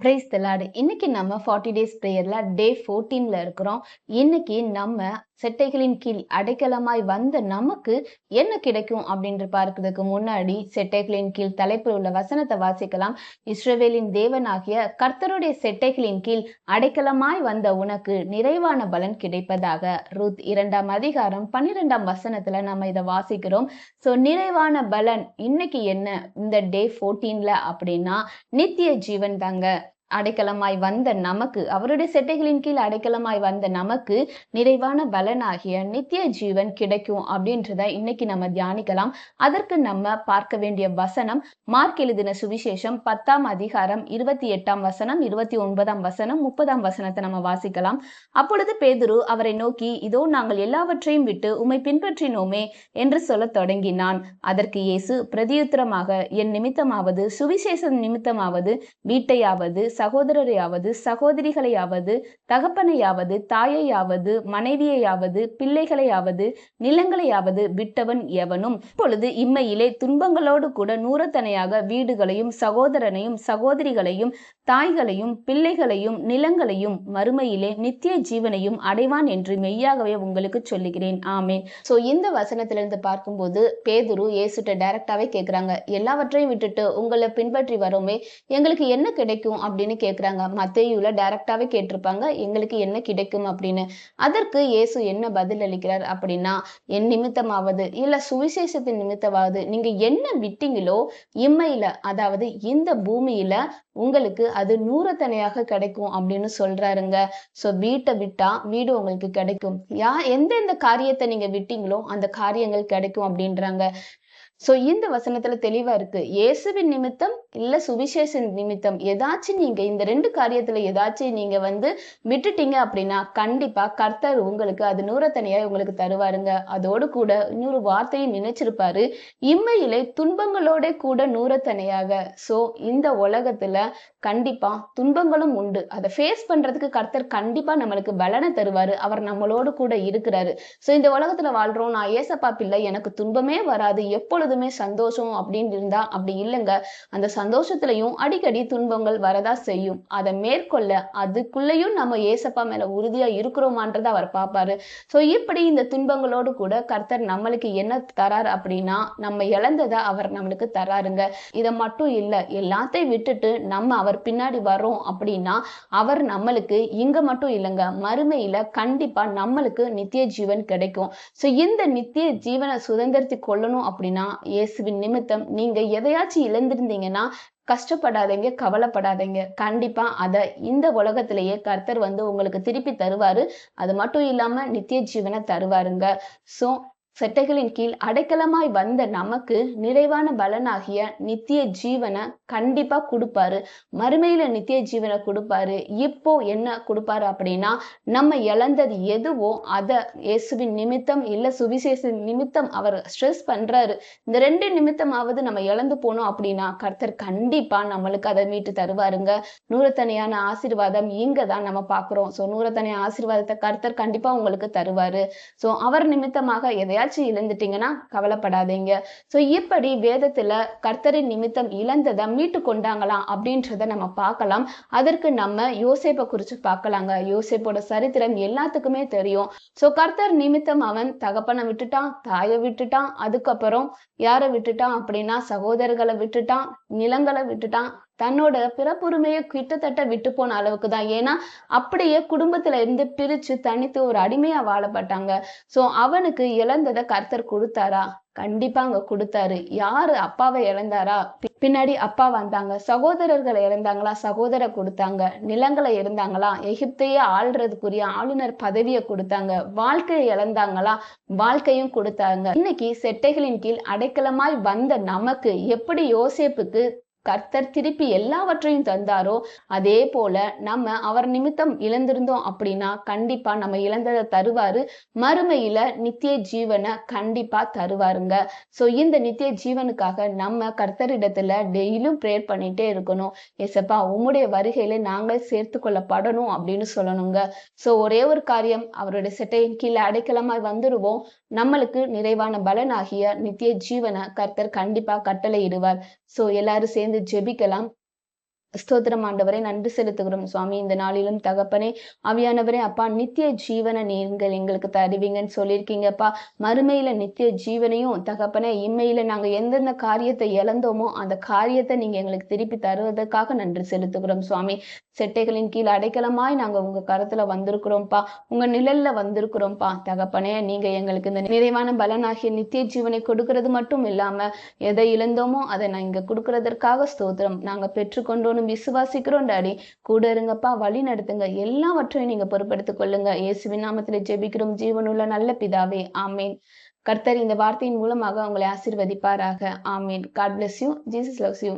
Praise the Lord. இன்னைக்கு நம்ம 40 days பிரேயர்ல டே 14ல இருக்கிறோம். இன்னைக்கு நம்ம செட்டைகளின் கீழ் அடைக்கலமாய் வந்த நமக்கு என்ன கிடைக்கும் அப்படின்னு பார்க்கிறதுக்கு முன்னாடி செட்டைகளின் கீழ் தலைப்பில் உள்ள வசனத்தை வாசிக்கலாம். இஸ்ரவேலின் தேவனாகிய கர்த்தருடைய செட்டைகளின் கீழ் அடைக்கலமாய் வந்த உனக்கு நிறைவான பலன் கிடைப்பதாக. ரூத் 2ஆம் அதிகாரம் 12ஆம் வசனத்துல நம்ம இதை வாசிக்கிறோம். சோ நிறைவான பலன் இன்னைக்கு என்ன இந்த டே 14ல அப்படின்னா நித்திய ஜீவன் தாங்க. அடைக்கலமாய் வந்த நமக்கு, அவருடைய செட்டைகளின் கீழ் அடைக்கலமாய் வந்த நமக்கு நிறைவான பலனாகிய நித்திய ஜீவன் கிடைக்கும் அப்படின்றத இன்னைக்கு நம்ம தியானிக்கலாம். அதற்கு நம்ம பார்க்க வேண்டிய வசனம் மார்க் எழுதின சுவிசேஷம் 10ஆம் அதிகாரம் 28ஆம் வசனம், 29ஆம் வசனம், 30ஆம் வசனத்தை நம்ம வாசிக்கலாம். அப்பொழுது பேதுரு அவரை நோக்கி, இதோ நாங்கள் எல்லாவற்றையும் விட்டு உம்மை பின்பற்றினோமே என்று சொல்லத் தொடங்கினான். அதற்கு இயேசு பிரதியுத்தரமாக, என் நிமித்தமாவது சுவிசேஷ நிமித்தமாவது வீட்டையாவது சகோதரரையாவது சகோதரிகளையாவது தகப்பனையாவது தாயையாவது மனைவியையாவது பிள்ளைகளையாவது நிலங்களையாவது விட்டவன் எவனும் இப்பொழுது இம்மையிலே துன்பங்களோடு கூட நூறத்தனையாக வீடுகளையும் சகோதரனையும் சகோதரிகளையும் தாய்களையும் பிள்ளைகளையும் நிலங்களையும் மறுமையிலே நித்திய ஜீவனையும் அடைவான் என்று மெய்யாகவே உங்களுக்கு சொல்லுகிறேன். ஆமேன். சோ இந்த வசனத்திலிருந்து பார்க்கும்போது பேதுரு இயேசுட்ட டைரக்டாவே கேக்குறாங்க, எல்லாவற்றையும் விட்டுட்டு உங்களை பின்பற்றி வரோமே, எங்களுக்கு என்ன கிடைக்கும் அப்படின்னு கேக்குறாங்க. மத்தேயுல டைரக்டாவே கேட்டிருப்பாங்க, எங்களுக்கு என்ன கிடைக்கும் அப்படின்னு. அதற்கு இயேசு என்ன பதில் அளிக்கிறார் அப்படின்னா, என் நிமித்தமாவது இல்ல சுவிசேஷத்தின் நிமித்தமாவது நீங்க என்ன விட்டீங்களோ இம்மையில, அதாவது இந்த பூமியில உங்களுக்கு அது நூறத்தனையாக கிடைக்கும் அப்படின்னு சொல்றாருங்க. சோ வீட்டை விட்டா வீடு உங்களுக்கு கிடைக்கும். எந்தெந்த காரியத்தை நீங்க விட்டீங்களோ அந்த காரியங்கள் கிடைக்கும் அப்படின்றாங்க. சோ இந்த வசனத்துல தெளிவா இருக்கு, இயேசுவின் நிமித்தம் இல்ல சுவிசேஷ நிமித்தம் ஏதாச்சும் நீங்க இந்த ரெண்டு காரியத்துல ஏதாச்சும் நீங்க விட்டுட்டீங்க அப்படின்னா கண்டிப்பா கர்த்தர் உங்களுக்கு அது நூறத்தனையா உங்களுக்கு தருவாருங்க. அதோடு கூட இன்னொரு வார்த்தையும் நினைச்சிருப்பாரு, இம்மையிலே துன்பங்களோட கூட நூறத்தனையாக. சோ இந்த உலகத்துல கண்டிப்பா துன்பங்களும் உண்டு, அதை ஃபேஸ் பண்றதுக்கு கர்த்தர் கண்டிப்பா நம்மளுக்கு பலனை தருவாரு. அவர் நம்மளோடு கூட இருக்கிறாரு. சோ இந்த உலகத்துல வாழ்றோம், நான் ஏசப்பா பிள்ளை, எனக்கு துன்பமே வராது, எப்பொழுதுமே சந்தோஷம் அப்படின்னு இருந்தா அப்படி இல்லைங்க. அந்த சந்தோஷத்திலையும் அடிக்கடி துன்பங்கள் வரதா செய்யும். அதை மேற்கொள்ள அதுக்குள்ளேயும் நம்ம ஏசப்பா மேல உறுதியா இருக்கிறோமான்றதை அவர் பார்ப்பாரு. சோ இப்படி இந்த துன்பங்களோடு கூட கர்த்தர் நம்மளுக்கு என்ன தரார் அப்படின்னா, நம்ம இழந்ததை அவர் நம்மளுக்கு தராருங்க. இதை மட்டும் இல்ல, எல்லாத்தையும் விட்டுட்டு நம்ம அவர் பின்னாடி வர்றோம் அப்படின்னா அவர் நம்மளுக்கு இங்க மட்டும் இல்லைங்க, மறுமையில கண்டிப்பா நம்மளுக்கு நித்திய ஜீவன் கிடைக்கும். சோ இந்த நித்திய ஜீவனை சுதந்திரத்தை கொள்ளணும் அப்படின்னா இயேசுவின் நிமித்தம் நீங்க எதையாச்சும் இழந்திருந்தீங்கன்னா கஷ்டப்படாதீங்க, கவலைப்படாதீங்க. கண்டிப்பா அத இந்த உலகத்திலேயே கர்த்தர் உங்களுக்கு திருப்பி தருவாரு. அது மட்டும் இல்லாம நித்திய ஜீவனை தருவாருங்க. சோ செட்டைகளின் கீழ் அடைக்கலமாய் வந்த நமக்கு நிறைவான பலனாகிய நித்திய ஜீவனை கண்டிப்பா கொடுப்பாரு. மறுமையில நித்திய ஜீவனை கொடுப்பாரு. இப்போ என்ன கொடுப்பாரு அப்படின்னா, நம்ம இழந்தது எதுவோ அத இயேசுவின் நிமித்தம் இல்ல சுவிசேஷ நிமித்தம் அவர் ஸ்ட்ரெஸ் பண்றாரு. இந்த ரெண்டு நிமித்தமாவது நம்ம இழந்து போனோம் அப்படின்னா கர்த்தர் கண்டிப்பா நம்மளுக்கு அதை மீட்டு தருவாருங்க. நூறத்தனையான ஆசீர்வாதம் இங்கதான் நம்ம பாக்குறோம். சோ நூறத்தனைய ஆசீர்வாதத்தை கர்த்தர் கண்டிப்பா உங்களுக்கு தருவாரு. சோ அவர் நிமித்தமாக எதையாச்சும் இழந்துட்டீங்கன்னா கவலைப்படாதீங்க. சோ இப்படி வேதத்துல கர்த்தரின் நிமித்தம் இழந்ததை மீட்டு கொண்டாங்களாம் அப்படின்றத நம்ம பார்க்கலாம். அதற்கு நம்ம யோசேப்பை குறிச்சு பார்க்கலாங்க. யோசேப்போட சரித்திரம் எல்லாத்துக்குமே தெரியும். சோ கர்த்தர் நிமித்தம் அவன் தகப்பனை விட்டுட்டான், தாயை விட்டுட்டான், அதுக்கப்புறம் யாரை விட்டுட்டான் அப்படின்னா சகோதரர்களை விட்டுட்டான், நிலங்களை விட்டுட்டான், தன்னோட பிறப்புரிமையை கிட்டத்தட்ட விட்டு போன அளவுக்கு தான். ஏன்னா அப்படியே குடும்பத்துல இருந்து பிரிச்சு தனித்து ஒரு அடிமையா வாழப்பட்டாங்க. சோ அவனுக்கு இழந்ததை கர்த்தர் கொடுத்தாரா? கண்டிப்பா அங்க கொடுத்தாரு. யாரு அப்பாவை இழந்தாரா? பின்னாடி அப்பா வந்தாங்க. சகோதரர்களை இழந்தாங்களா? சகோதரர் கொடுத்தாங்க. நிலங்களை இழந்தாங்களா? எகிப்தையே ஆள்றதுக்குரிய ஆளுநர் பதவியை கொடுத்தாங்க. வாழ்க்கையை இழந்தாங்களா? வாழ்க்கையும் கொடுத்தாங்க. இன்னைக்கு செட்டைகளின் கீழ் அடைக்கலமாய் வந்த நமக்கு எப்படி யோசேப்புக்கு கர்த்தர் திருப்பி எல்லாவற்றையும் தந்தாரோ அதே போல நம்ம அவர் நிமித்தம் இழந்திருந்தோம் அப்படின்னா கண்டிப்பா நம்ம இழந்ததை தருவாரு. மறுமையில நித்திய ஜீவனை கண்டிப்பா தருவாருங்க. சோ இந்த நித்திய ஜீவனுக்காக நம்ம கர்த்தரிடத்துல டெய்லியும் ப்ரேயர் பண்ணிட்டே இருக்கணும். ஏசப்பா உம்முடைய வருகையில நாங்கள் சேர்த்து கொள்ளப்படணும் அப்படின்னு சொல்லணுங்க. சோ ஒரே ஒரு காரியம், அவருடைய செட்டையின் கீழே அடைக்கலமாய் வந்துடுவோம். நம்மளுக்கு நிறைவான பலனாகிய நித்திய ஜீவனை கர்த்தர் கண்டிப்பா கட்டளை இடுவார். சோ எல்லாரும் சேர்ந்து ஜெபிக்கலாம். ஸ்தோத்திரம் ஆண்டவரே, நன்றி செலுத்துகிறோம் சுவாமி. இந்த நாளிலும் தகப்பனே, ஆவியானவரே அப்பா, நித்திய ஜீவனை நீங்கள் எங்களுக்கு தருவீங்கன்னு சொல்லியிருக்கீங்கப்பா. மறுமையில நித்திய ஜீவனையும் தகப்பனே, இம்மையில நாங்க எந்தெந்த காரியத்தை இழந்தோமோ அந்த காரியத்தை நீங்க எங்களுக்கு திருப்பி தருவதற்காக நன்றி செலுத்துகிறோம் சுவாமி. செட்டைகளின் கீழ் அடைக்கலமாய் நாங்க உங்க கரத்துல வந்திருக்கிறோம்ப்பா. உங்க நிழல்ல வந்திருக்கிறோம்ப்பா. தகப்பனே, நீங்க எங்களுக்கு இந்த நிறைவான பலனாகிய நித்திய ஜீவனை கொடுக்கிறது மட்டும் இல்லாம, எதை இழந்தோமோ அதை நாங்க கொடுக்கிறதற்காக ஸ்தோத்திரம். நாங்க பெற்றுக்கொண்டோன்னு விசுவாசிக்கிறோம் டாடி. கூட இருங்கப்பா, வழி நடத்துங்க. எல்லாவற்றையும் நீங்க பொறுப்படுத்திக் கொள்ளுங்க. இயேசுவின் நாமத்திலே ஜெபிக்கிறோம் ஜீவனுள்ள நல்ல பிதாவே, ஆமேன். கர்த்தர் இந்த வார்த்தையின் மூலமாக உங்களை ஆசீர்வதிப்பாராக. ஆமேன். God bless you. Jesus loves you.